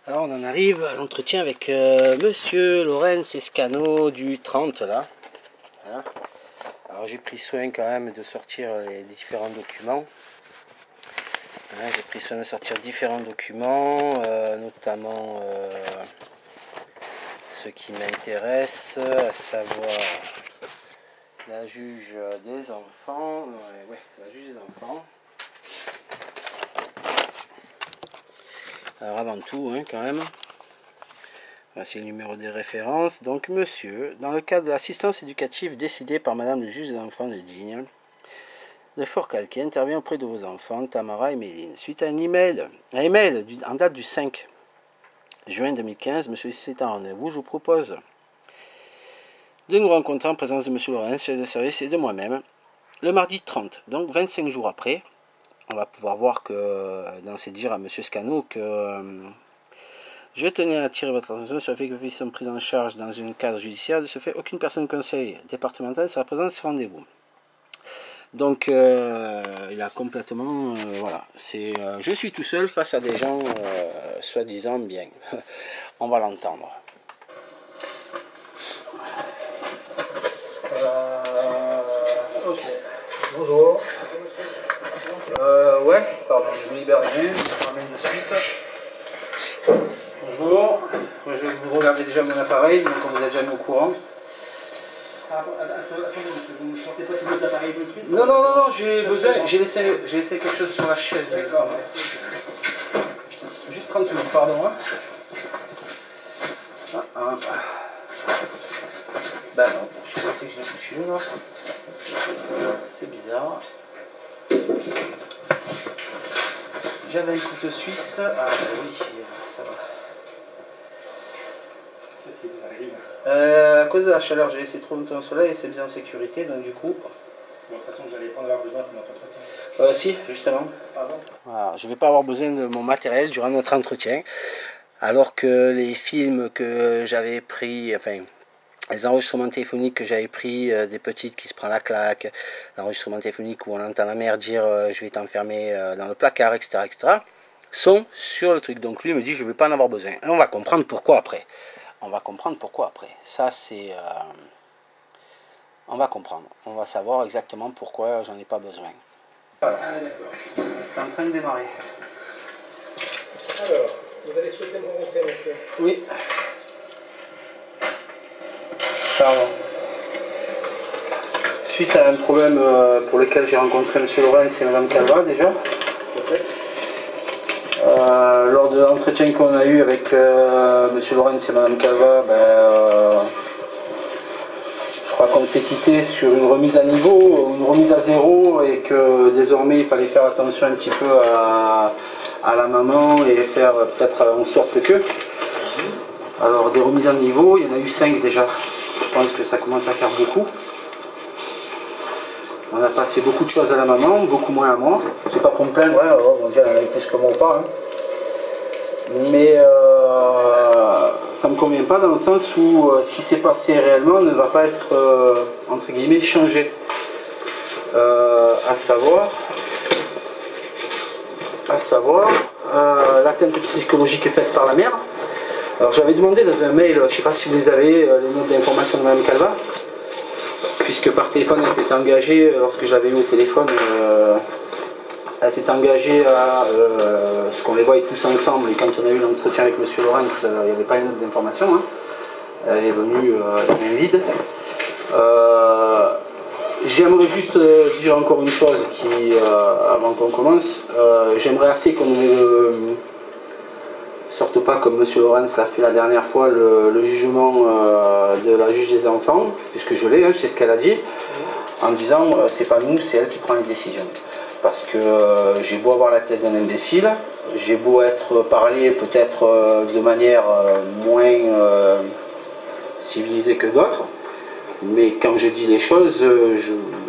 Alors on en arrive à l'entretien avec Monsieur Lorenz Escano du 30 là. Hein, alors j'ai pris soin quand même de sortir les différents documents. Hein, j'ai pris soin de sortir différents documents, notamment ce qui m'intéresse, à savoir la juge des enfants. Ouais, la juge des enfants. Alors avant tout, hein, quand même. Voici le numéro de référence. Donc, monsieur, dans le cadre de l'assistance éducative décidée par madame le juge des enfants de Digne, de Fort-Calquier intervient auprès de vos enfants, Tamara et Méline. Suite à un email en date du 5 juin 2015, monsieur est en rendez-vous, je vous propose de nous rencontrer en présence de monsieur Lorenz, chef de service, et de moi-même, le mardi 30, donc 25 jours après. On va pouvoir voir que, dans ses dires à monsieur Scano, que... je tenais à attirer votre attention sur le fait que les sont prises en charge dans un cadre judiciaire. De ce fait, aucune personne conseil départemental sera présente à ce rendez-vous. Donc, il a complètement... voilà, c'est je suis tout seul face à des gens soi-disant bien. On va l'entendre. Ok, bonjour. Ouais, pardon, je me libère bien, je ramène de suite. Bonjour, vous regardez déjà mon appareil, donc on vous a déjà mis au courant. Attendez, vous ne sortez pas tous vos appareils tout de suite? Non, j'ai besoin, j'ai laissé quelque chose sur la chaise. Juste 30 secondes, pardon. Hein. Ben non, je sais pas si j'ai touché là. C'est bizarre. J'avais un couteau suisse. Ah oui, ça va. Qu'est-ce qui vous arrive? À cause de la chaleur, j'ai laissé trop longtemps au soleil et c'est bien en sécurité, donc du coup... Bon, de toute façon, vous n'allez pas en avoir besoin pour notre entretien. Si, justement. Pardon? Voilà, je ne vais pas avoir besoin de mon matériel durant notre entretien, alors que les films que j'avais pris, enfin... les enregistrements téléphoniques que j'avais pris, des petites qui se prend la claque, l'enregistrement téléphonique où on entend la mère dire je vais t'enfermer dans le placard, etc., sont sur le truc. Donc lui me dit je ne vais pas en avoir besoin. Et on va comprendre pourquoi après. Ça c'est... on va comprendre. On va savoir exactement pourquoi j'en ai pas besoin. Voilà. C'est en train de démarrer. Alors, vous allez souhaiter me rencontrer, monsieur? Oui. Pardon. Suite à un problème pour lequel j'ai rencontré M. Lorenz et Mme Calva déjà, lors de l'entretien qu'on a eu avec M. Lorenz et Mme Calva, je crois qu'on s'est quitté sur une remise à niveau, une remise à zéro, et que désormais il fallait faire attention un petit peu à la maman et faire peut-être en sorte que... Alors des remises à niveau, il y en a eu 5 déjà. Je pense que ça commence à faire beaucoup. On a passé beaucoup de choses à la maman, beaucoup moins à moi. C'est pas pour me plaindre, hein, on dirait qu'elle en avait plus que moi ou pas. Hein. Mais ça me convient pas dans le sens où ce qui s'est passé réellement ne va pas être, entre guillemets, changé. À savoir l'atteinte psychologique faite par la mère. Alors j'avais demandé dans un mail, je ne sais pas si vous les avez, les notes d'information de Mme Calva, puisque par téléphone elle s'est engagée, lorsque je l'avais eu au téléphone, elle s'est engagée à ce qu'on les voie tous ensemble, et quand on a eu l'entretien avec M. Lorenz, il n'y avait pas les notes d'information, hein. Elle est venue les mains vides. J'aimerais juste dire encore une chose avant qu'on commence. J'aimerais assez qu'on ne sorte pas comme M. Lorenz l'a fait la dernière fois le jugement de la juge des enfants, puisque je l'ai, hein, je sais ce qu'elle a dit, en disant c'est pas nous, c'est elle qui prend les décisions. Parce que j'ai beau avoir la tête d'un imbécile, j'ai beau être parlé peut-être de manière moins civilisée que d'autres, mais quand je dis les choses,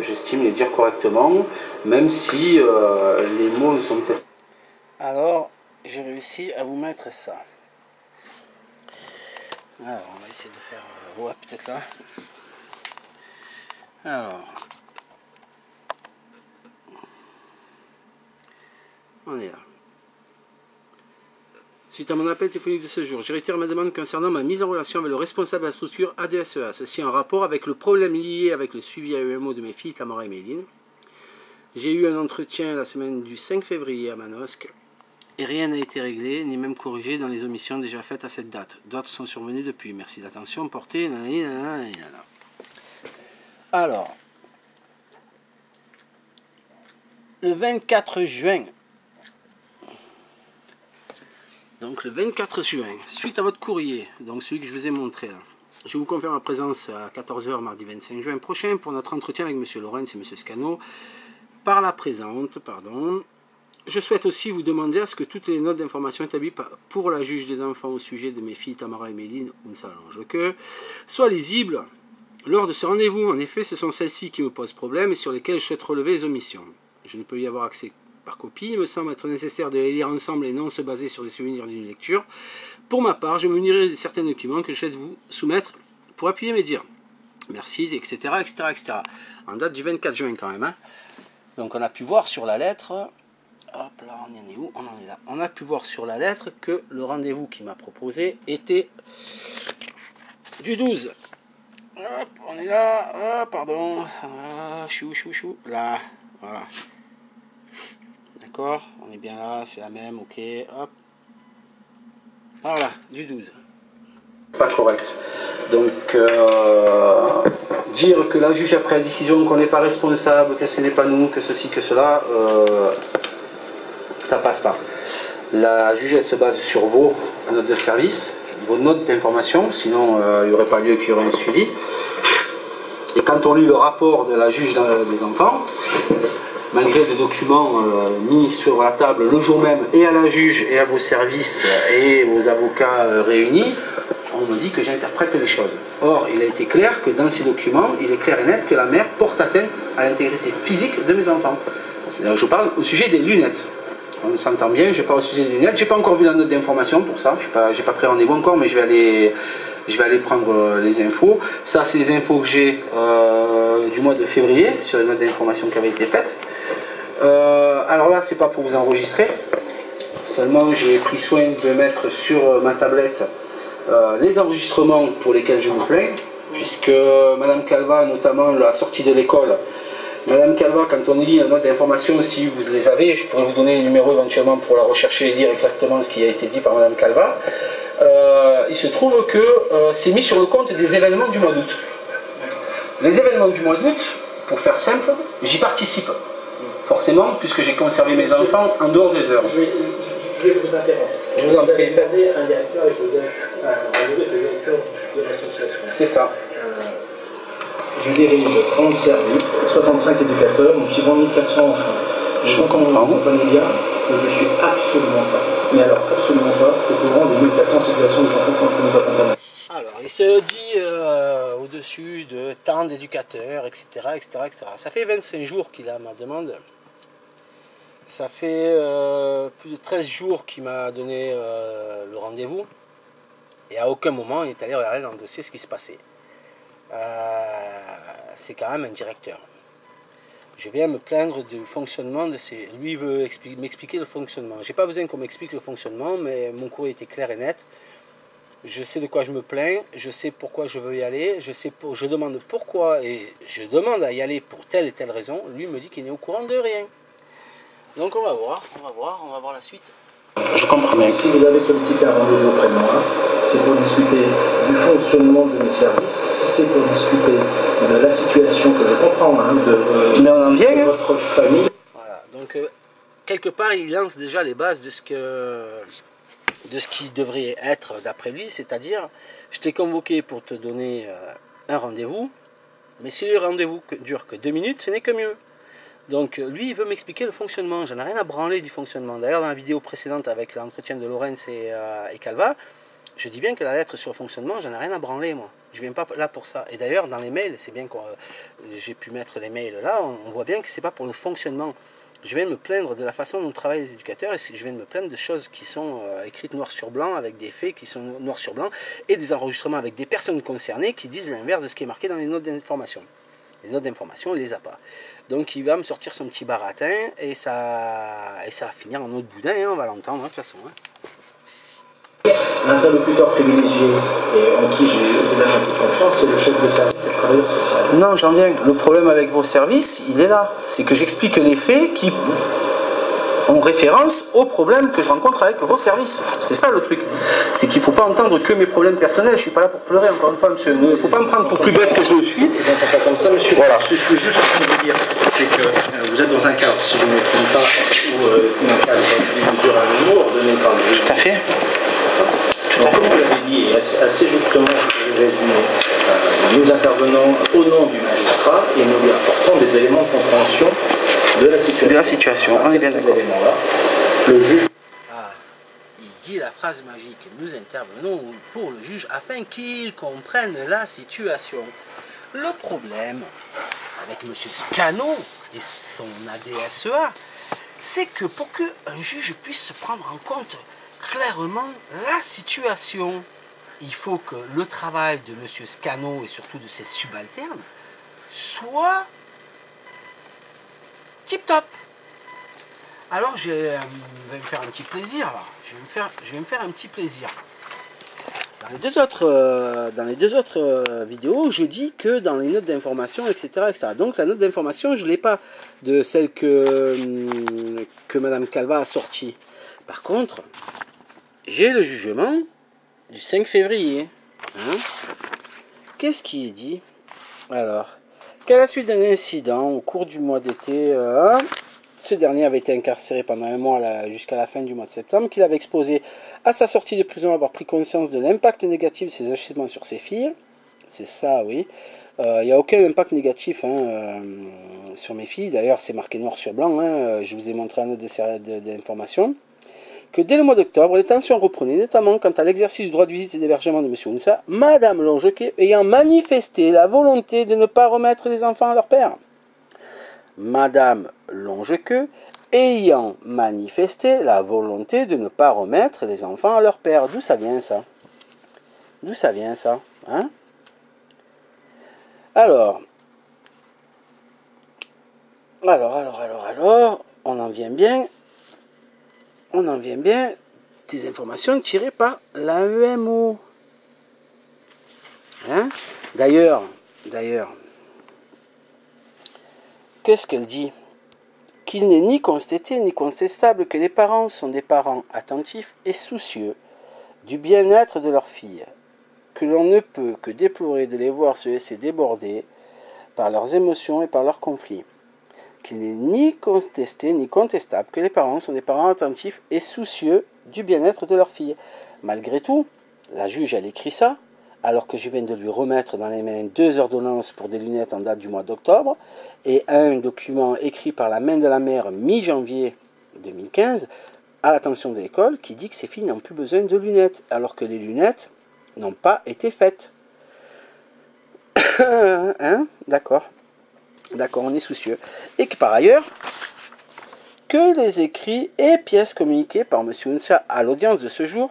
j'estime les dire correctement, même si les mots sont peut-être... Alors, j'ai réussi à vous mettre ça. Alors, on va essayer de faire... ouais, peut-être là. Alors... on est là. Suite à mon appel téléphonique de ce jour, je réitère ma demande concernant ma mise en relation avec le responsable de la structure ADSEA. Ceci en rapport avec le problème lié avec le suivi AEMO de mes filles Tamara et Méline. J'ai eu un entretien la semaine du 5 février à Manosque et rien n'a été réglé, ni même corrigé dans les omissions déjà faites à cette date. D'autres sont survenues depuis. Merci de l'attention portée. Alors, le 24 juin, donc le 24 juin, suite à votre courrier, donc celui que je vous ai montré là, je vous confirme ma présence à 14 h mardi 25 juin prochain pour notre entretien avec M. Lorenz et M. Scano. Par la présente, je souhaite aussi vous demander à ce que toutes les notes d'information établies pour la juge des enfants au sujet de mes filles Tamara et Méline, soient lisibles lors de ce rendez-vous. En effet, ce sont celles-ci qui me posent problème et sur lesquelles je souhaite relever les omissions. Je ne peux y avoir accès par copie. Il me semble être nécessaire de les lire ensemble et non se baser sur les souvenirs d'une lecture. Pour ma part, je me munirai de certains documents que je souhaite vous soumettre pour appuyer mes dires. Merci, etc., etc., etc. En date du 24 juin quand même. Hein. Donc on a pu voir sur la lettre, hop là, on en est où? On en est là. On a pu voir sur la lettre que le rendez-vous qu'il m'a proposé était du 12. Hop, on est là, pardon, chou, là, voilà. D'accord, on est bien là, c'est la même, ok, hop. Voilà, du 12. Pas correct. Donc, dire que la juge a pris la décision qu'on n'est pas responsable, que ce n'est pas nous, que ceci, que cela, ça passe pas. La juge, elle se base sur vos notes de service, vos notes d'information, sinon il n'y aurait pas lieu qu'il y aurait un suivi. Et quand on lit le rapport de la juge des enfants, malgré des documents mis sur la table le jour même, et à la juge, et à vos services, et aux avocats réunis, on me dit que j'interprète les choses. Or, il a été clair que dans ces documents, il est clair et net que la mère porte atteinte à l'intégrité physique de mes enfants. Je parle au sujet des lunettes. On s'entend bien, je parle au sujet des lunettes. J'ai pas encore vu la note d'information pour ça. J'ai pas pris rendez-vous encore, mais je vais aller prendre les infos. Ça, c'est les infos que j'ai du mois de février sur les notes d'information qui avaient été faites. Alors là, c'est pas pour vous enregistrer. Seulement, j'ai pris soin de mettre sur ma tablette les enregistrements pour lesquels je me plains, puisque Madame Calva, notamment à la sortie de l'école, Madame Calva, quand on lit la note d'information, si vous les avez, je pourrais vous donner les numéros éventuellement pour la rechercher et dire exactement ce qui a été dit par Madame Calva. Il se trouve que c'est mis sur le compte des événements du mois d'août. Les événements du mois d'août, pour faire simple, j'y participe. Forcément, puisque j'ai conservé mes enfants en dehors des heures. Je vais vous interrompre. Je vous en prie. Vous avez un directeur avec le directeur de l'association. C'est ça. Je dirige 11 services, 65 éducateurs, nous suivons 1400 enfants. Je comprends bien que je ne suis absolument pas, mais alors absolument pas, au courant des 1400 situations des enfants que nous accompagnons. Alors, il se dit au-dessus de tant d'éducateurs, etc., etc., etc. Ça fait 25 jours qu'il a ma demande. Ça fait plus de 13 jours qu'il m'a donné le rendez-vous. Et à aucun moment, il est allé regarder dans le dossier ce qui se passait. C'est quand même un directeur. Je viens me plaindre du fonctionnement de ces... Lui, il veut m'expliquer le fonctionnement. J'ai pas besoin qu'on m'explique le fonctionnement, mais mon courrier était clair et net. Je sais de quoi je me plains, je sais pourquoi je veux y aller, je demande pourquoi, et je demande à y aller pour telle et telle raison. Lui me dit qu'il n'est au courant de rien. Donc on va voir la suite. Je comprends bien. Si vous avez sollicité un rendez-vous auprès de moi, c'est pour discuter du fonctionnement de mes services, si c'est pour discuter de la situation que je comprends, de votre famille. Voilà, donc quelque part il lance déjà les bases de ce qui devrait être d'après lui, c'est-à-dire je t'ai convoqué pour te donner un rendez-vous, mais si le rendez-vous dure que 2 minutes, ce n'est que mieux. Donc lui, il veut m'expliquer le fonctionnement. J'en ai rien à branler du fonctionnement. D'ailleurs, dans la vidéo précédente avec l'entretien de Lorenz et Calva, je dis bien que la lettre sur le fonctionnement, j'en ai rien à branler, moi. Je ne viens pas là pour ça. Et d'ailleurs, dans les mails, c'est bien que j'ai pu mettre les mails là, on voit bien que ce n'est pas pour le fonctionnement. Je viens me plaindre de la façon dont travaillent les éducateurs et je viens me plaindre de choses qui sont écrites noir sur blanc, avec des faits qui sont noir sur blanc, et des enregistrements avec des personnes concernées qui disent l'inverse de ce qui est marqué dans les notes d'information. Les notes d'information, il ne les a pas. Donc il va me sortir son petit baratin et ça va finir en autre boudin, hein, on va l'entendre de toute façon. Hein. interlocuteur privilégié et en qui j'ai donné un peu de confiance, c'est le chef de service et le travailleur social. Non, j'en viens. Le problème avec vos services, il est là. C'est que j'explique les faits qui ont référence aux problèmes que je rencontre avec vos services. C'est ça le truc. C'est qu'il ne faut pas entendre que mes problèmes personnels. Je ne suis pas là pour pleurer, encore une fois, monsieur. Il ne faut pas me prendre pour plus bête que je le suis. Je n'entends pas comme ça, monsieur. Voilà. Ce que je veux juste vous dire, c'est que vous êtes dans un cadre, si je ne me trompe pas, où un cadre des mesures à un mot ordonné par le juge. Tout à fait. Donc, comme vous l'avez dit, et assez justement, je vais résumer, nous intervenons au nom du magistrat et nous lui apportons des éléments de compréhension de la situation. De la situation, on est bien d'accord. Le juge. Ah, il dit la phrase magique. Nous intervenons pour le juge afin qu'il comprenne la situation. Le problème avec M. Scano et son ADSEA, c'est que pour qu'un juge puisse prendre en compte clairement la situation, il faut que le travail de M. Scano et surtout de ses subalternes soit tip top. Alors je vais me faire un petit plaisir là. Je vais me faire un petit plaisir. Dans les deux autres vidéos, je dis que dans les notes d'information, etc., etc. Donc la note d'information, je ne l'ai pas de celle que Madame Calva a sortie. Par contre, j'ai le jugement du 5 février. Hein? Qu'est-ce qui est dit? Alors, qu'à la suite d'un incident au cours du mois d'été, ce dernier avait été incarcéré pendant un mois jusqu'à la fin du mois de septembre, qu'il avait exposé à sa sortie de prison avoir pris conscience de l'impact négatif de ses agissements sur ses filles. C'est ça, oui. Il n'y a aucun impact négatif sur mes filles. D'ailleurs, c'est marqué noir sur blanc. Je vous ai montré un autre d'information. Que dès le mois d'octobre, les tensions reprenaient, notamment quant à l'exercice du droit de visite et d'hébergement de M. Ounsa, Madame Longequet ayant manifesté la volonté de ne pas remettre les enfants à leur père. Madame Longequeux ayant manifesté la volonté de ne pas remettre les enfants à leur père. D'où ça vient ça? D'où ça vient ça? Hein? Alors, on en vient bien des informations tirées par l'AEMO. Hein? D'ailleurs, qu'est-ce qu'elle dit? Qu'il n'est ni constaté ni contestable que les parents sont des parents attentifs et soucieux du bien-être de leur fille, que l'on ne peut que déplorer de les voir se laisser déborder par leurs émotions et par leurs conflits. Qu'il n'est ni contesté ni contestable que les parents sont des parents attentifs et soucieux du bien-être de leur fille. Malgré tout, la juge, elle écrit ça, alors que je viens de lui remettre dans les mains 2 ordonnances pour des lunettes en date du mois d'octobre, et un document écrit par la main de la mère mi-janvier 2015, à l'attention de l'école, qui dit que ces filles n'ont plus besoin de lunettes, alors que les lunettes n'ont pas été faites. Hein? D'accord. D'accord, on est soucieux. Et que par ailleurs, que les écrits et pièces communiquées par M. Ounsa à l'audience de ce jour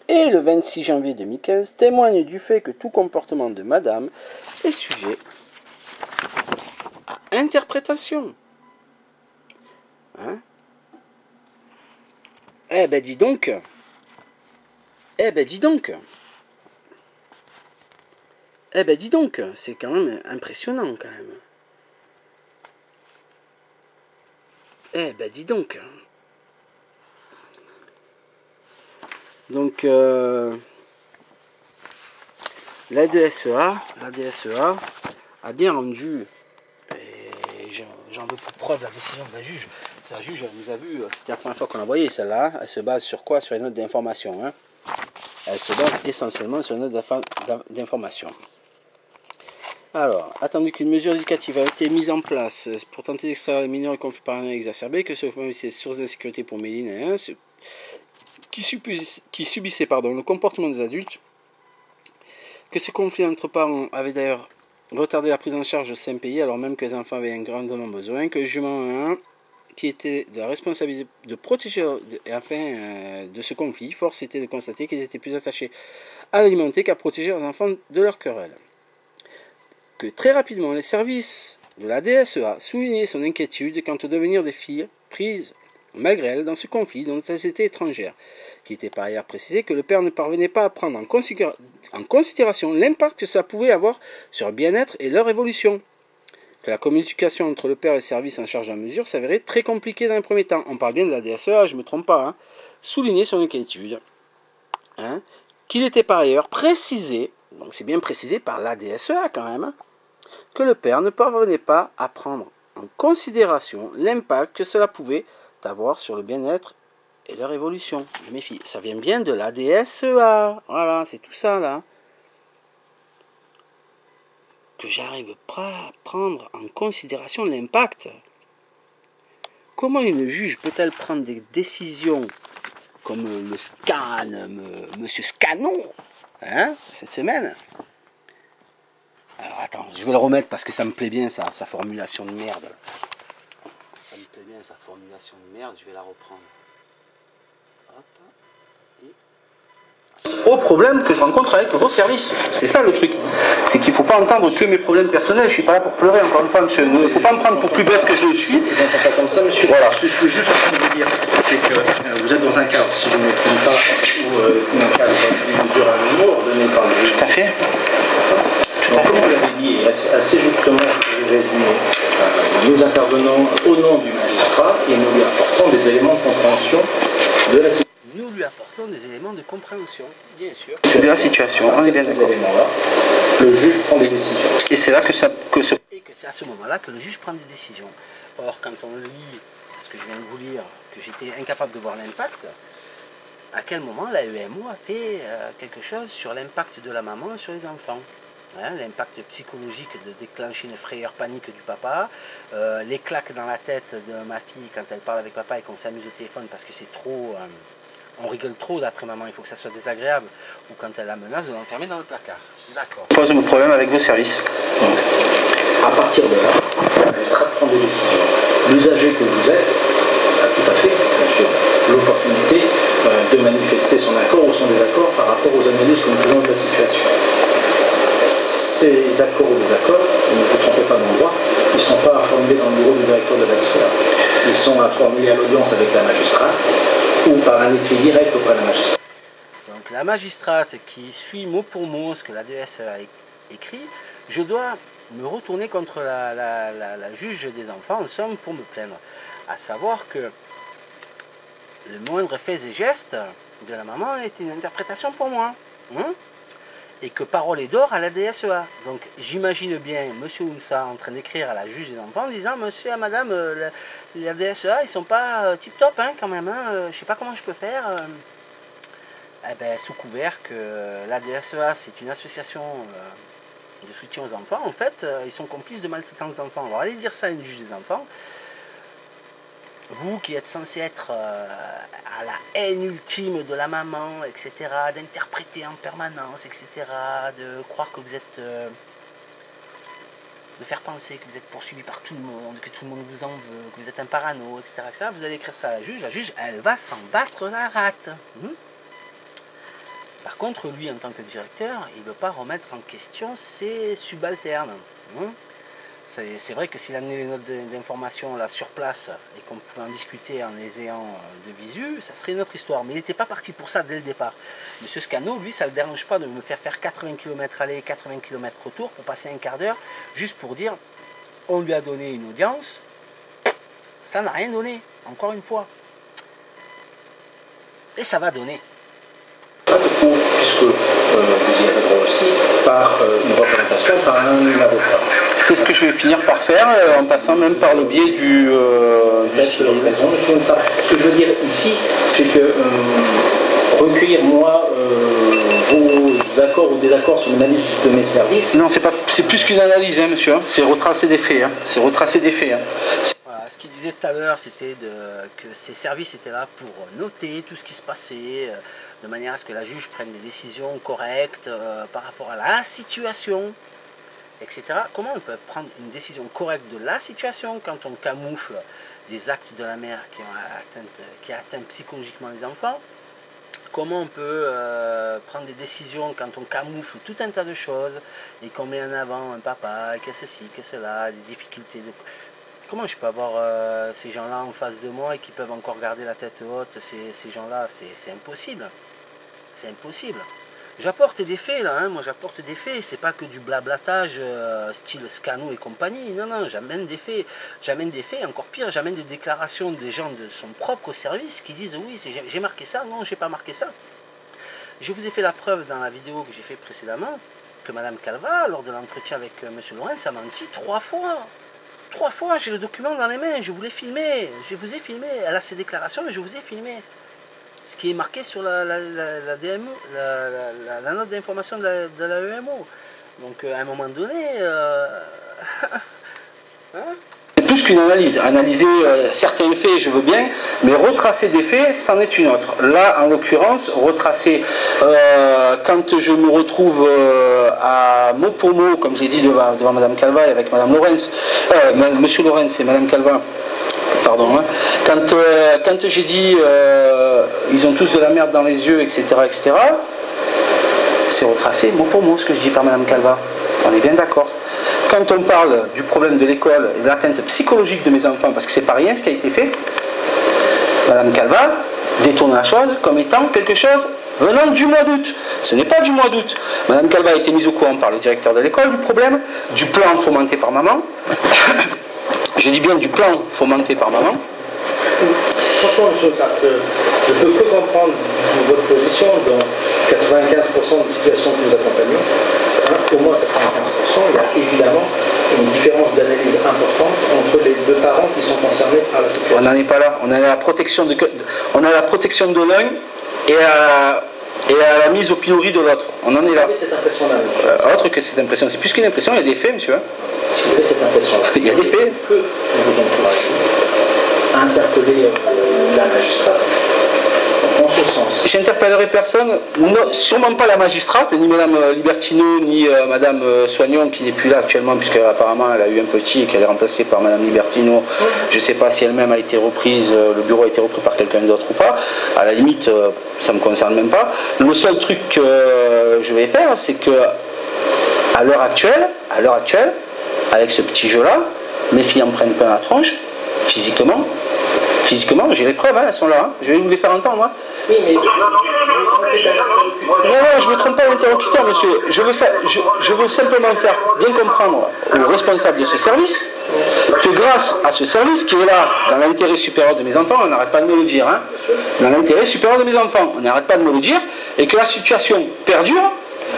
et le 26 janvier 2015 témoignent du fait que tout comportement de madame est sujet à interprétation. Hein? Eh ben dis donc. Eh ben dis donc, c'est quand même impressionnant quand même. Eh ben dis donc. Donc la DSEA a bien rendu, et j'en veux pour preuve la décision de la juge. La juge, elle nous a vu, c'était la première fois qu'on la voyait celle-là. Elle se base sur quoi? Sur une note d'information. Hein. Elle se base essentiellement sur une note d'information. Alors, attendu qu'une mesure éducative a été mise en place pour tenter d'extraire les mineurs et conflits parentaux exacerbés, que ce soit ces sources d'insécurité pour Méline, hein, qui subissaient le comportement des adultes, que ce conflit entre parents avait d'ailleurs retardé la prise en charge au CMPI, alors même que les enfants avaient un grandement besoin, que le jugement qui était de la responsabilité de protéger afin de ce conflit, force était de constater qu'ils étaient plus attachés à l'alimenter qu'à protéger leurs enfants de leur querelle. Que très rapidement, les services de la DSEA soulignaient son inquiétude quant au devenir des filles prises malgré elle, dans ce conflit dont elles étaient étrangères, qui était par ailleurs précisé que le père ne parvenait pas à prendre en considération l'impact que ça pouvait avoir sur le bien-être et leur évolution. Que la communication entre le père et le service en charge de la mesure s'avérait très compliquée dans les premiers temps. On parle bien de la DSEA, je ne me trompe pas, hein. Souligner son inquiétude, hein, qu'il était par ailleurs précisé, donc c'est bien précisé par la DSEA quand même, hein, que le père ne parvenait pas à prendre en considération l'impact que cela pouvait avoir sur le bien-être et leur évolution. Mes filles, ça vient bien de la DSEA, voilà, c'est tout ça là. Que j'arrive pas à prendre en considération l'impact. Comment une juge peut-elle prendre des décisions comme le scan, monsieur Scanon, hein, cette semaine? Alors attends, je vais le remettre parce que ça me plaît bien sa formulation de merde. Ça me plaît bien sa formulation de merde, je vais la reprendre. Hop. Au problème que je rencontre avec vos services. C'est ça le truc. C'est qu'il ne faut pas entendre que mes problèmes personnels. Je ne suis pas là pour pleurer, encore une fois, monsieur. Il ne faut pas me prendre pour plus bête que je le suis. Je n'entends pas comme ça, monsieur. Voilà. Ce que je suis juste en train de vous dire, c'est que vous êtes dans un cadre, si je ne me trompe pas, où un cadre d'une mesure à un mot ordonné par le juge. Tout à fait. Tout à fait. Vous l'avez dit assez justement, vous avez dit, nous intervenons au nom du magistrat et nous lui apportons des éléments de compréhension de la situation. Nous lui apportons des éléments de compréhension, bien sûr, de la situation. On est bien ces d'accord. éléments-là, le juge prend des décisions. Et c'est là que c'est à ce moment-là que le juge prend des décisions. Or, quand on lit ce que je viens de vous lire, que j'étais incapable de voir l'impact, à quel moment la EMO a fait quelque chose sur l'impact de la maman sur les enfants, hein, l'impact psychologique de déclencher une frayeur panique du papa, les claques dans la tête de ma fille quand elle parle avec papa et qu'on s'amuse au téléphone parce que c'est trop... on rigole trop d'après maman, il faut que ça soit désagréable, ou quand elle la menace de l'enfermer dans le placard. D'accord. Pose le problème avec vos services. Donc, à partir de là, le magistrat prend des décisions. L'usager que vous êtes a tout à fait, bien sûr, l'opportunité de manifester son accord ou son désaccord par rapport aux analyses que nous faisons de la situation. Ces accords ou désaccords, ne vous trompez pas d'endroit, ils ne sont pas à formuler dans le bureau du directeur de la DSEA. Ils sont à formuler à l'audience avec la magistrate ou par un écrit direct auprès de la magistrate. Donc la magistrate qui suit mot pour mot ce que la DSEA a écrit, je dois me retourner contre la juge des enfants, en somme, pour me plaindre. À savoir que le moindre fait et geste de la maman est une interprétation pour moi. Hein, et que parole est d'or à la DSEA. Donc j'imagine bien monsieur Oumsa en train d'écrire à la juge des enfants en disant monsieur et madame, la DSEA ils sont pas tip top hein, quand même, hein, je sais pas comment je peux faire. Eh ben, sous couvert que la DSEA c'est une association de soutien aux enfants, en fait ils sont complices de maltraitance des enfants. Alors allez dire ça à une juge des enfants. Vous qui êtes censé être à la haine ultime de la maman, etc., d'interpréter en permanence, etc., de croire que vous êtes... de faire penser que vous êtes poursuivi par tout le monde, que tout le monde vous en veut, que vous êtes un parano, etc., etc., vous allez écrire ça à la juge, elle va s'en battre la rate. Par contre, lui, en tant que directeur, il ne veut pas remettre en question ses subalternes. C'est vrai que s'il amenait les notes d'information là sur place et qu'on pouvait en discuter en les ayant de visu, ça serait une autre histoire. Mais il n'était pas parti pour ça dès le départ. Monsieur Scano, lui, ça ne le dérange pas de me faire 80 km aller, 80 km retour pour passer un quart d'heure, juste pour dire on lui a donné une audience, ça n'a rien donné, encore une fois. Et ça va donner. Puisque vous y avez droit aussi par une représentation par un avocat. C'est ce que je vais finir par faire, en passant même par le biais du... raison, monsieur Oumsa. Ce que je veux dire ici, c'est que recueillir moi vos accords ou désaccords sur une analyse de mes services. Non, c'est plus qu'une analyse, hein, monsieur. C'est retracer des faits. Hein. C'est retracer des faits. Hein. Voilà, ce qu'il disait tout à l'heure, c'était que ces services étaient là pour noter tout ce qui se passait, de manière à ce que la juge prenne des décisions correctes par rapport à la situation, etc. Comment on peut prendre une décision correcte de la situation quand on camoufle des actes de la mère qui atteint psychologiquement les enfants? Comment on peut prendre des décisions quand on camoufle tout un tas de choses et qu'on met en avant un papa, que ceci, que cela, des difficultés de comment je peux avoir ces gens-là en face de moi et qui peuvent encore garder la tête haute? Ces gens-là, c'est impossible. C'est impossible. J'apporte des faits là, hein, moi j'apporte des faits, c'est pas que du blablatage style Scano et compagnie, non, non, j'amène des faits, encore pire, j'amène des déclarations des gens de son propre service qui disent oui, j'ai marqué ça, non, j'ai pas marqué ça. Je vous ai fait la preuve dans la vidéo que j'ai fait précédemment, que Madame Calva, lors de l'entretien avec Monsieur Lorenz, a menti 3 fois. 3 fois, j'ai le document dans les mains, je vous l'ai filmé, je vous ai filmé, elle a ses déclarations et je vous ai filmé. Ce qui est marqué sur la DMO, la note d'information de la EMO. Donc à un moment donné, hein, c'est plus qu'une analyse. Analyser certains faits, je veux bien, mais retracer des faits, c'en est une autre. Là, en l'occurrence, retracer, quand je me retrouve à mot pour mot, comme j'ai dit devant Madame Calva et avec Madame Lorenz, Monsieur Lorenz et Madame Calva, pardon, hein, quand j'ai dit ils ont tous de la merde dans les yeux, etc., etc., c'est retracé mot pour mot ce que je dis par Madame Calva. On est bien d'accord. Quand on parle du problème de l'école et de l'atteinte psychologique de mes enfants, parce que c'est pas rien ce qui a été fait, Madame Calva détourne la chose comme étant quelque chose venant du mois d'août. Ce n'est pas du mois d'août. Madame Calva a été mise au courant par le directeur de l'école du problème, du plan fomenté par maman. Je dis bien du plan fomenté par maman. Franchement, monsieur Sartre, je peux que comprendre votre position dans 95% des situations que nous accompagnons. Hein, au moins 95%, il y a évidemment une différence d'analyse importante entre les deux parents qui sont concernés par la situation. On n'en est pas là. On a la protection de l'un et à la mise au pilori de l'autre. On en est là. Vous avez cette impression-là, monsieur. Autre que cette impression, c'est plus qu'une impression, il y a des faits, monsieur. Si vous avez cette impression-là, il y a des faits. Que nous vous encourageons à interpeller la magistrate en ce sens. J'interpellerai personne, non, sûrement pas la magistrate, ni Madame Libertino, ni Madame Soignon qui n'est plus là actuellement, puisque apparemment elle a eu un petit et qu'elle est remplacée par Madame Libertino. Je ne sais pas si elle-même a été reprise, le bureau a été repris par quelqu'un d'autre ou pas. À la limite, ça ne me concerne même pas. Le seul truc que je vais faire, c'est que à l'heure actuelle, avec ce petit jeu-là, mes filles en prennent plein la tronche, physiquement, j'ai les preuves, hein, elles sont là, hein. Je vais vous les faire entendre. Hein. Oui, mais vous vous trompez d'interlocuteur. Non, je ne me trompe pas d'interlocuteur, monsieur. Je veux simplement faire bien comprendre aux responsables de ce service que grâce à ce service qui est là dans l'intérêt supérieur de mes enfants, on n'arrête pas de me le dire, hein, dans l'intérêt supérieur de mes enfants, on n'arrête pas de me le dire, et que la situation perdure,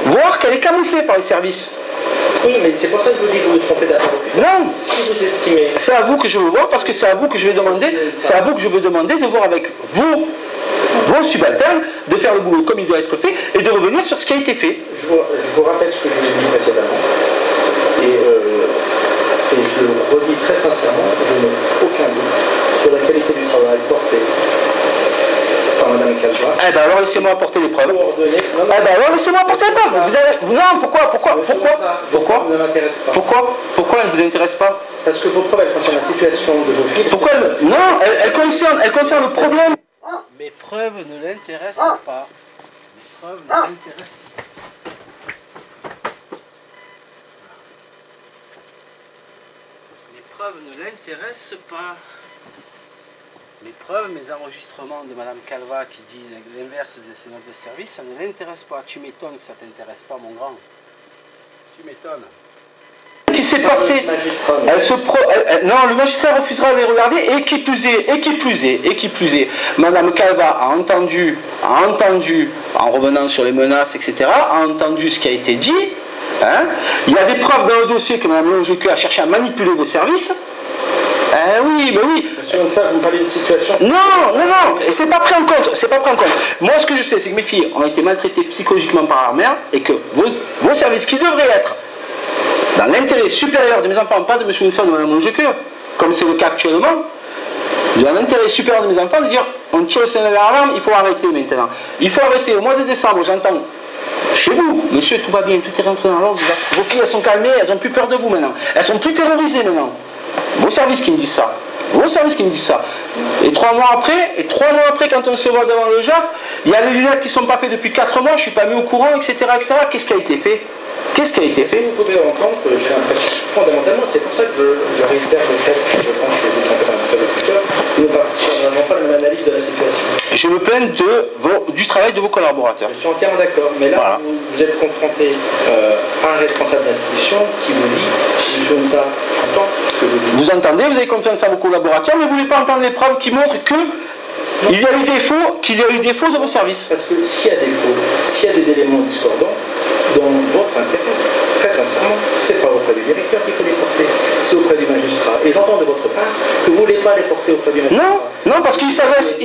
voire qu'elle est camouflée par les services. Oui, mais c'est pour ça que je vous dis que vous vous trompez d'interlocuteur. Non, si vous estimez... c'est à vous que je veux voir, parce que c'est à vous que je vais demander, de voir avec vos subalternes, de faire le boulot comme il doit être fait, et de revenir sur ce qui a été fait. Je vous rappelle ce que je vous ai dit précédemment, et je le redis très sincèrement, je n'ai aucun doute sur la qualité du travail porté par Madame Calva. Eh ben alors laissez-moi apporter les preuves. Eh ben alors laissez-moi apporter les preuves. Non, pourquoi ne m'intéresse pas. Pourquoi elle ne vous intéresse pas? Parce que vos preuves, elles concernent la situation de vos filles. Pourquoi non, elle concerne le problème. Mes preuves ne l'intéressent pas. Mes preuves ne l'intéressent pas. Mes preuves ne l'intéressent pas. Mes preuves, mes enregistrements de Madame Calva qui dit l'inverse de ses notes de service, ça ne l'intéresse pas. Tu m'étonnes que ça ne t'intéresse pas, mon grand. Tu m'étonnes. Qui s'est passé, non, le magistrat refusera de les regarder, et qui plus est, Madame Calva a entendu, en revenant sur les menaces, etc., a entendu ce qui a été dit, hein. Il y a des preuves dans le dossier que Madame Longequeux a cherché à manipuler vos services. Oui, mais oui. Monsieur Ansar, vous me parlez d'une situation... Non, c'est pas pris en compte, Moi, ce que je sais, c'est que mes filles ont été maltraitées psychologiquement par leur mère, et que vos services, qui devraient être dans l'intérêt supérieur de mes enfants, pas de M. Wilson ou de Mme Longequeux, comme c'est le cas actuellement, dans l'intérêt supérieur de mes enfants, de dire, on tire le signal d'alarme, il faut arrêter maintenant. Il faut arrêter. Au mois de décembre, j'entends, chez vous, monsieur, tout va bien, tout est rentré dans l'ordre, vos filles, elles sont calmées, elles n'ont plus peur de vous maintenant. Elles sont plus terrorisées maintenant. Vos services qui me disent ça. vos services qui me disent ça. Et 3 mois après, quand on se voit devant le JAF, il y a les lunettes qui ne sont pas faites depuis 4 mois, je ne suis pas mis au courant, etc. etc. Qu'est-ce qui a été fait? Qu'est-ce qui a été fait? Vous pouvez entendre que j'ai l'impression, fondamentalement, c'est pour ça que je réitère le fait que je pense que vous trompez un interlocuteur, nous n'avons pas la même analyse de la situation. Je me plains du travail de vos collaborateurs. Je suis entièrement d'accord, mais là, voilà. vous êtes confronté à un responsable d'institution qui vous dit, monsieur Nsa, j'entends ce que vous dites. Vous entendez, vous avez confiance à vos collaborateurs, mais vous ne voulez pas entendre les preuves qui montrent que il y a eu des faux de vos services. Parce que s'il y a des faux, s'il y a des éléments discordants, dans votre intérêt, très sincèrement, c'est pas auprès du directeur qu'il faut les porter, c'est auprès du magistrat. Et j'entends de votre part que vous ne voulez pas les porter auprès du magistrat. Non, parce qu'il s'adresse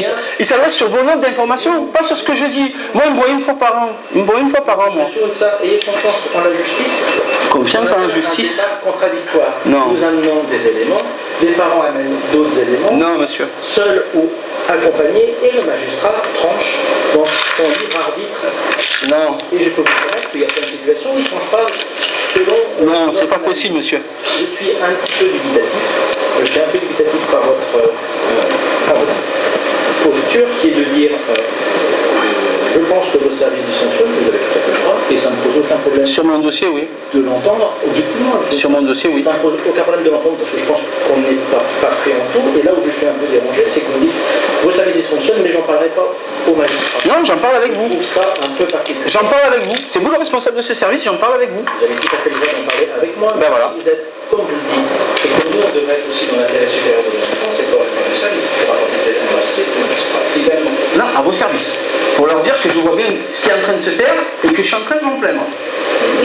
sur vos notes d'information, pas sur ce que je dis. Moi, il me voit une fois par an. Moi. Monsieur Nsa, ayez confiance en la justice. Confiance en la justice. Contradictoire. Non. Nous amenons des éléments, les parents amènent d'autres éléments. Non, monsieur. Seul ou accompagné, et le magistrat tranche dans son libre arbitre. Non. Et je peux vous promettre qu'il y a plein de situations où il ne tranche pas selon... non, c'est pas possible, monsieur. Je suis un petit peu dubitatif. Je suis un peu dubitatif par votre posture qui est de dire je pense que vos services dysfonctionnent, vous avez tout à fait le droit, et ça ne pose aucun problème. Sur mon dossier, oui. De l'entendre, objectivement. Sur mon dossier, oui. Ça ne pose aucun problème de l'entendre parce que je pense qu'on n'est pas pris en tout. Et là où je suis un peu dérangé, c'est qu'on dit vos services dysfonctionnent, mais j'en parlerai pas au magistrat. Non, j'en parle avec vous. Je trouve ça un peu particulier. J'en parle avec vous. C'est vous le responsable de ce service, j'en parle avec vous. Vous avez tout à fait le droit d'en parler avec moi. Ben voilà. Si vous êtes, comme je le dis, et que nous on devrait être aussi dans l'intérêt supérieur de l'enfant, c'est pas le service qui fera rapporter cette c'est le magistrat, également. Non, à vos services. Pour leur dire que je vois bien ce qui est en train de se faire et que je suis en train de m'en plaindre.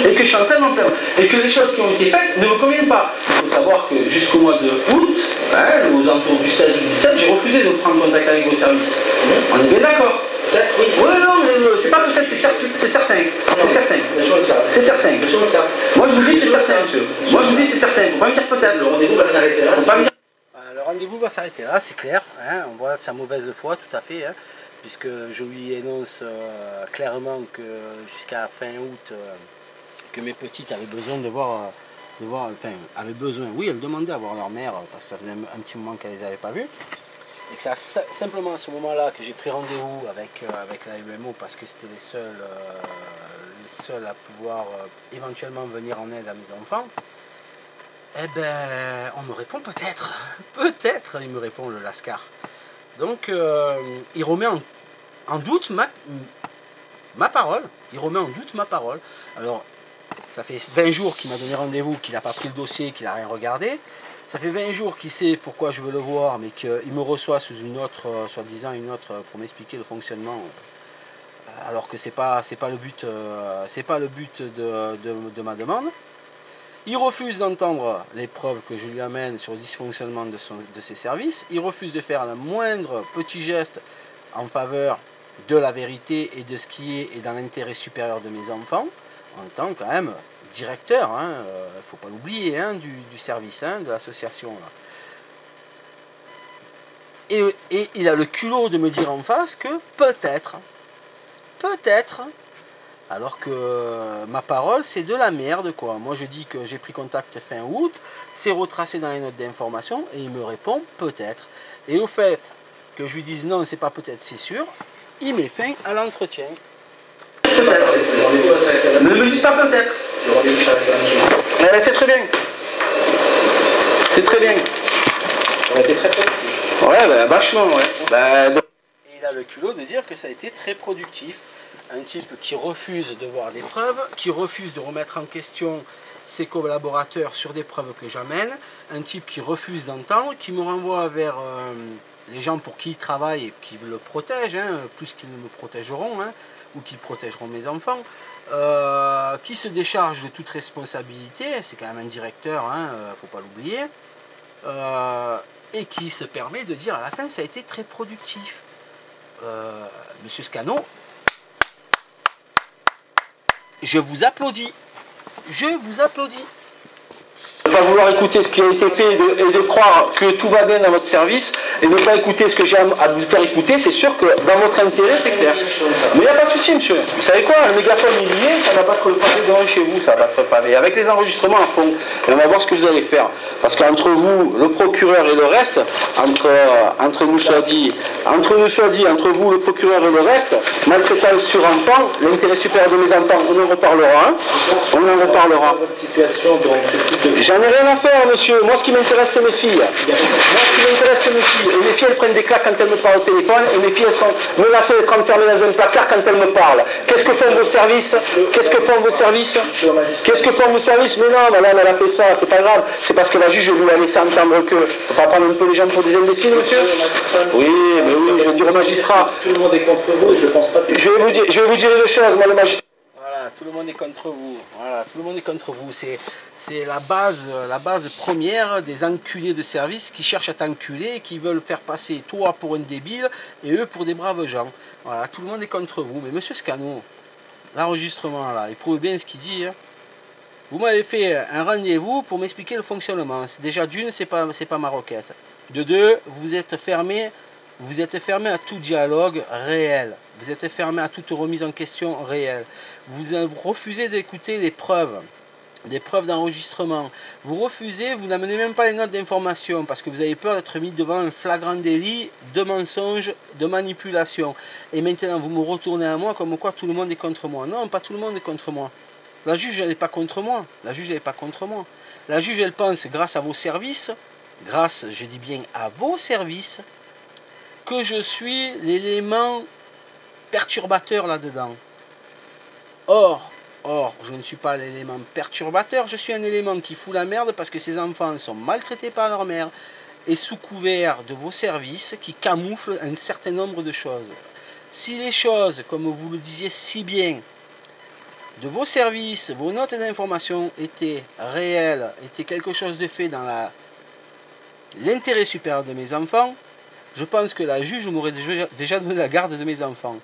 Et que je suis en train de m'en plaindre. Et que les choses qui ont été faites ne me conviennent pas. Il faut savoir que jusqu'au mois de août, aux alentours du 16 ou du 17, j'ai refusé de prendre contact avec vos services. On est bien d'accord? Peut-être, oui. Oui, non, mais c'est pas peut-être, c'est certain. C'est certain. C'est certain. Moi je vous dis c'est certain, monsieur. Moi je vous dis c'est certain. Faut pas me dire peut-être. Le rendez-vous va s'arrêter là. Le rendez-vous va s'arrêter là, c'est clair. Hein, on voit sa mauvaise foi, tout à fait. Hein, puisque je lui énonce clairement que jusqu'à fin août, que mes petites avaient besoin oui, elles demandaient à voir leur mère, parce que ça faisait un petit moment qu'elles les avaient pas vues. Et que c'est simplement à ce moment-là que j'ai pris rendez-vous avec la UMO, parce que c'était les seuls à pouvoir éventuellement venir en aide à mes enfants. Eh ben, on me répond peut-être, il me répond le Lascar. Donc, il remet en doute ma parole. Il remet en doute ma parole. Alors, ça fait 20 jours qu'il m'a donné rendez-vous, qu'il n'a pas pris le dossier, qu'il n'a rien regardé. Ça fait 20 jours qu'il sait pourquoi je veux le voir, mais qu'il me reçoit sous une autre, soi-disant une autre, pour m'expliquer le fonctionnement. Alors que c'est pas le but, de ma demande. Il refuse d'entendre les preuves que je lui amène sur le dysfonctionnement de ses services. Il refuse de faire le moindre petit geste en faveur de la vérité et de ce qui est dans l'intérêt supérieur de mes enfants, en tant quand même directeur, il ne faut pas l'oublier, du service, de l'association. Et il a le culot de me dire en face que peut-être, alors que ma parole c'est de la merde quoi. Moi je dis que j'ai pris contact fin août, c'est retracé dans les notes d'information et il me répond peut-être. Et au fait que je lui dise non c'est pas peut-être c'est sûr, il met fin à l'entretien. Ne me dis pas peut-être. C'est très bien. C'est très bien. Ça a été très productif. Ouais, vachement, ouais. Il a le culot de dire que ça a été très productif. Un type qui refuse de voir des preuves, qui refuse de remettre en question ses collaborateurs sur des preuves que j'amène, un type qui refuse d'entendre, qui me renvoie vers les gens pour qui il travaille et qui le protègent, plus qu'ils ne me protégeront, ou qui protégeront mes enfants, qui se décharge de toute responsabilité, c'est quand même un directeur, faut pas l'oublier, et qui se permet de dire à la fin ça a été très productif. Monsieur Scano, je vous applaudis. Je vous applaudis. Ne pas vouloir écouter ce qui a été fait et de croire que tout va bien dans votre service et ne pas écouter ce que j'ai à vous faire écouter, c'est sûr que dans votre intérêt, c'est clair. Mais il n'y a pas de souci, monsieur. Vous savez quoi, le mégaphone il y est, ça va battre le pavé devant chez vous, ça va battre le pavé. Avec les enregistrements à fond, et on va voir ce que vous allez faire. Parce qu'entre vous, le procureur et le reste, entre nous soit dit, entre vous, le procureur et le reste, maltraitance sur enfant, l'intérêt supérieur de mes enfants, on en reparlera. Hein. On en reparlera. J'en ai rien à faire, monsieur. Moi, ce qui m'intéresse, c'est mes filles. Moi, ce qui m'intéresse, c'est mes filles. Et mes filles, elles prennent des claques quand elles me parlent au téléphone. Et mes filles, elles sont menacées d'être enfermées dans un placard quand elles me parlent. Qu'est-ce que font vos services? Qu'est-ce que font vos services? Qu'est-ce que font vos services? Mais non, madame, elle a fait ça. C'est pas grave. C'est parce que la juge lui a laissé entendre que. Faut pas prendre un peu les gens pour des imbéciles, monsieur? Oui, mais oui, je vais dire au magistrat. Tout le monde est contre vous et je pense pas que... Je vais vous dire une chose, moi, le magistrat. Voilà, tout le monde est contre vous. Voilà, tout le monde est contre vous. C'est la base première des enculés de service qui cherchent à t'enculer, qui veulent faire passer toi pour un débile et eux pour des braves gens. Voilà, tout le monde est contre vous. Mais monsieur Scano, l'enregistrement là, il prouve bien ce qu'il dit. Hein. Vous m'avez fait un rendez-vous pour m'expliquer le fonctionnement. Déjà d'une, c'est pas ma requête. De deux, vous êtes fermé à tout dialogue réel. Vous êtes fermé à toute remise en question réelle. Vous refusez d'écouter des preuves d'enregistrement. Vous refusez, vous n'amenez même pas les notes d'information parce que vous avez peur d'être mis devant un flagrant délit de mensonge, de manipulation. Et maintenant, vous me retournez à moi comme quoi tout le monde est contre moi. Non, pas tout le monde est contre moi. La juge, elle n'est pas contre moi. La juge, elle n'est pas contre moi. La juge, elle pense, grâce à vos services, grâce, je dis bien, à vos services, que je suis l'élément perturbateur là-dedans. Or, je ne suis pas l'élément perturbateur, je suis un élément qui fout la merde parce que ces enfants sont maltraités par leur mère et sous couvert de vos services qui camouflent un certain nombre de choses. Si les choses, comme vous le disiez si bien, de vos services, vos notes d'information étaient réelles, étaient quelque chose de fait dans l'intérêt supérieur de mes enfants, je pense que la juge m'aurait déjà donné la garde de mes enfants.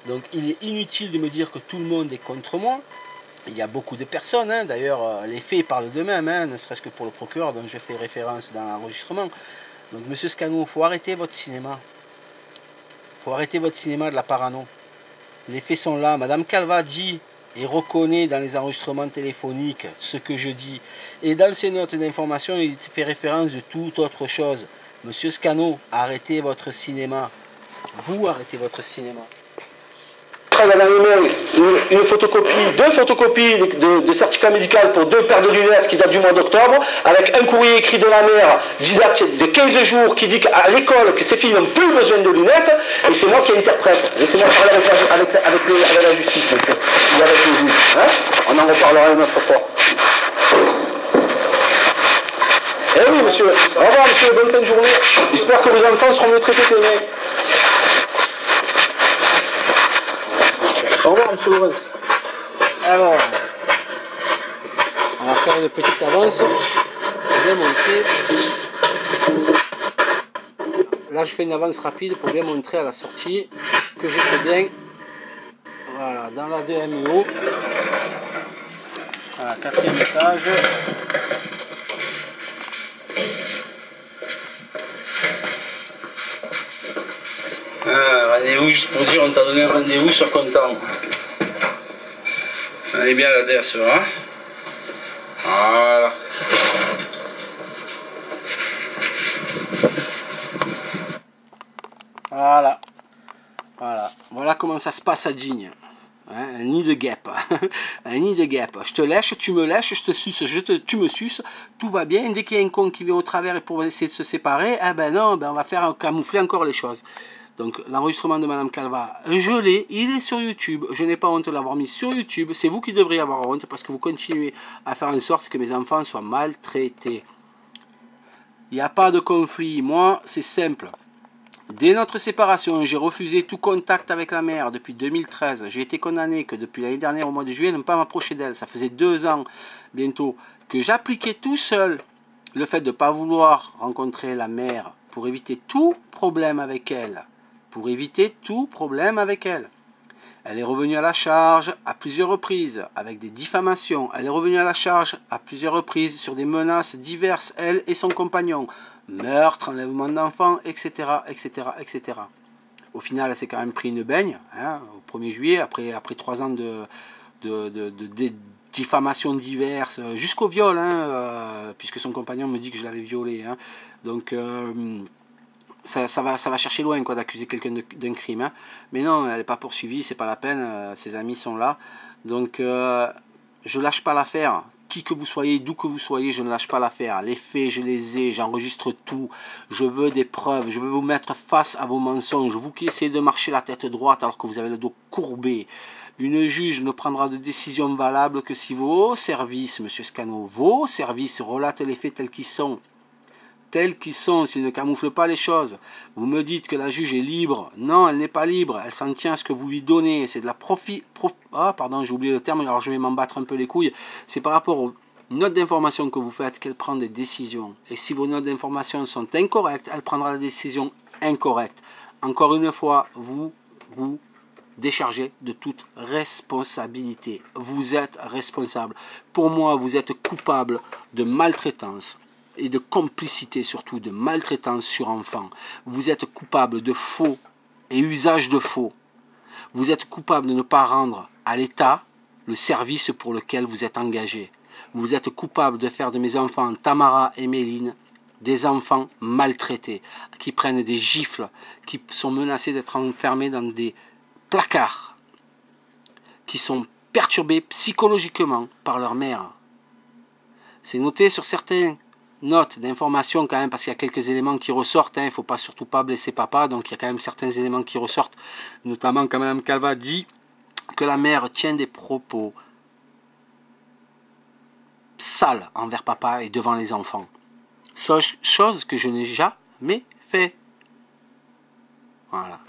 Donc il est inutile de me dire que tout le monde est contre moi. Il y a beaucoup de personnes, hein. D'ailleurs les faits parlent d'eux-mêmes, hein, ne serait-ce que pour le procureur dont je fais référence dans l'enregistrement. Donc monsieur Scano, il faut arrêter votre cinéma. Il faut arrêter votre cinéma de la parano. Les faits sont là. Madame Calva dit et reconnaît dans les enregistrements téléphoniques ce que je dis. Et dans ses notes d'information, il fait référence de toute autre chose. Monsieur Scano, arrêtez votre cinéma. Vous arrêtez votre cinéma. Dans les mains une photocopie, 2 photocopies de certificat médical pour 2 paires de lunettes qui datent du mois d'octobre, avec un courrier écrit de la mère qui date de 15 jours qui dit qu'à l'école que ces filles n'ont plus besoin de lunettes, et c'est moi qui interprète. Laissez-moi parler avec la justice, ou avec le juge. Hein, on en reparlera une autre fois. Eh oui, monsieur. Au revoir, monsieur. Bonne fin de journée. J'espère que vos enfants seront mieux traités que les miens. Au revoir, monsieur Lorenz. Alors, on va faire une petite avance pour bien montrer. Là, je fais une avance rapide pour bien montrer à la sortie que j'étais bien. Voilà, dans la 2MO. Voilà, 4e étage. Rendez-vous, juste pour dire, on t'a donné un rendez-vous sur Content. On est bien là-dedans, ça va. Voilà. Voilà. Voilà comment ça se passe à Digne. Hein, un nid de guêpe. Un nid de guêpe. Je te lèche, tu me lèches, je te suce, tu me suces, tout va bien. Dès qu'il y a un con qui vient au travers pour essayer de se séparer, eh ben non, on va faire camoufler encore les choses. Donc l'enregistrement de Madame Calva, je l'ai, il est sur YouTube. Je n'ai pas honte de l'avoir mis sur YouTube. C'est vous qui devriez avoir honte parce que vous continuez à faire en sorte que mes enfants soient maltraités. Il n'y a pas de conflit. Moi, c'est simple. Dès notre séparation, j'ai refusé tout contact avec la mère depuis 2013. J'ai été condamné que depuis l'année dernière, au mois de juillet, de ne pas m'approcher d'elle. Ça faisait 2 ans bientôt que j'appliquais tout seul le fait de ne pas vouloir rencontrer la mère pour éviter tout problème avec elle. Elle est revenue à la charge à plusieurs reprises avec des diffamations. Elle est revenue à la charge à plusieurs reprises sur des menaces diverses, elle et son compagnon. Meurtre, enlèvement d'enfants, etc., etc., etc. Au final, elle s'est quand même pris une baigne, hein, au 1er juillet, après 3 ans de diffamations diverses, jusqu'au viol, hein, puisque son compagnon me dit que je l'avais violée. Hein. Donc, ça va chercher loin quoi d'accuser quelqu'un d'un crime. Hein. Mais non, elle n'est pas poursuivie, c'est pas la peine, ses amis sont là. Donc, je lâche pas l'affaire. Qui que vous soyez, d'où que vous soyez, je ne lâche pas l'affaire. Les faits, je les ai, j'enregistre tout. Je veux des preuves, je veux vous mettre face à vos mensonges. Vous qui essayez de marcher la tête droite alors que vous avez le dos courbé. Une juge ne prendra de décision valable que si vos services, monsieur Scano, vos services relatent les faits tels qu'ils sont. Tels qu'ils sont, s'ils ne camouflent pas les choses. Vous me dites que la juge est libre. Non, elle n'est pas libre. Elle s'en tient à ce que vous lui donnez. C'est de la pardon, j'ai oublié le terme, alors je vais m'en battre un peu les couilles. C'est par rapport aux notes d'information que vous faites qu'elle prend des décisions. Et si vos notes d'information sont incorrectes, elle prendra la décision incorrecte. Encore une fois, vous déchargez de toute responsabilité. Vous êtes responsable. Pour moi, vous êtes coupable de maltraitance. Et de complicité surtout, de maltraitance sur enfants. Vous êtes coupable de faux et usage de faux. Vous êtes coupable de ne pas rendre à l'État le service pour lequel vous êtes engagé. Vous êtes coupable de faire de mes enfants Tamara et Méline des enfants maltraités, qui prennent des gifles, qui sont menacés d'être enfermés dans des placards, qui sont perturbés psychologiquement par leur mère. C'est noté sur certains notes d'information quand même, parce qu'il y a quelques éléments qui ressortent, hein, il ne faut pas surtout pas blesser papa, donc il y a quand même certains éléments qui ressortent, notamment quand Mme Calva dit que la mère tient des propos sales envers papa et devant les enfants. Chose que je n'ai jamais fait. Voilà,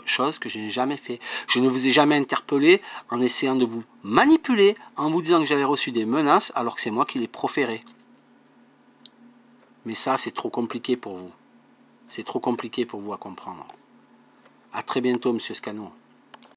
chose que je n'ai jamais fait. Je ne vous ai jamais interpellé en essayant de vous manipuler, en vous disant que j'avais reçu des menaces, alors que c'est moi qui les proférais. Mais ça, c'est trop compliqué pour vous. C'est trop compliqué pour vous à comprendre. À très bientôt, monsieur Scano.